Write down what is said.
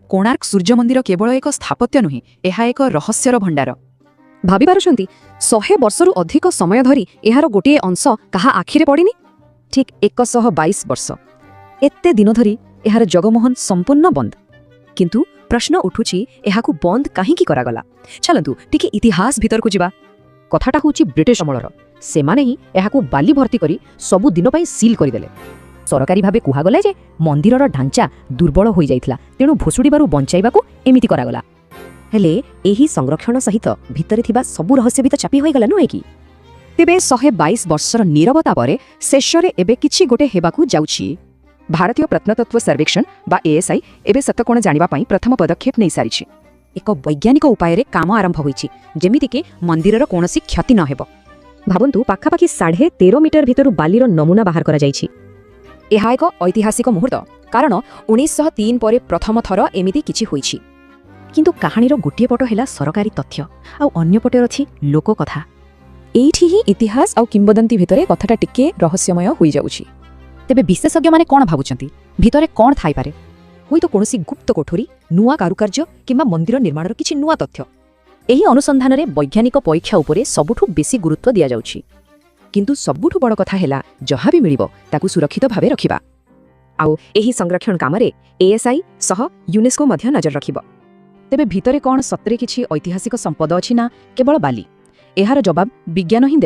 कोणार्क सूर्य मंदिर केवल एक स्थापत्य नुहे, यह एक रहस्यर भंडार। भाभी पारुछंती 100 वर्षरु अधिक समय धरी एहार गोटे अंश कहा आखिरे पड़िनी। ठीक 122 वर्ष एते दिन धरी एहार जगमोहन संपूर्ण बंद। किंतु प्रश्न उठुची एहाकु बंद काहींकी करागला। चलंतु टिके इतिहास भीतर को जिबा। कथाटा होची ब्रिटिश अमलर सेमाने ही एहाकु बाली भर्ती करी सबु दिन पई सील करिदेले। सरकारी भाबे कुहागला जे मंदिरर ढांचा दुर्बल होई जाइथिला, तेणु भोसुडीबारु बंचाइबाकू एमिति करागला। हेले एही संरक्षण सहित भितरे थिबा सबु रहस्य भी तो चापी होई गला नुहे कि। तेबे 122 वर्षर नीरवता परे शेषरे एबे किछि गोटे हेबाकू जाउछि। भारतीय प्रत्नतत्व सर्वेक्षण बा एएसआई एबे सतकोण जानिबा पई प्रथम पदक्षेप नै सारिछि। एक वैज्ञानिक उपाय रे काम आरंभ होईछि, जेमिति कि मंदिरर कोनोसी क्षति न हेबो। भाबंतु पाखापाखि 13.5 मीटर भितरु बालीर नमूना बाहर करा जाइछि। एहा एक ऐतिहासिक मुहूर्त, कारण 1903 परे प्रथम थर एमिति किछि होईछि। किंतु कहानीर गोटे पट हेला सरकारी तथ्य आ अन्य पटे अछि लोक कथा। एइठी ही इतिहास आ किंबदंती भितरे कथाटा टिके रहस्यमय होई जाउछि। तेबे विशेषज्ञ माने कोन भाबुचंती भितरे कोन थाई पारे? होई तो कोनोसी गुप्त कोठरी, नुआ कारुकार्य किंबा मंदिर निर्माणर किछि नुआ तथ्य। एही अनुसंधान रे वैज्ञानिक परीक्षा उपरे सबुठु बेसी गुरुत्व दिया जाउछि। किंतु सबुठु बड़ कथा हेला जहा भी मिलिबो ताकू सुरक्षित भाबे रखिबा। आउ एही संरक्षण कामरे एएसआई सह यूनेस्को मध्य नजर रखिबो। तेबे भितरे कोन सत्रे किछि ऐतिहासिक संपद अछि ना केवल बाली? एहार जवाब विज्ञान ही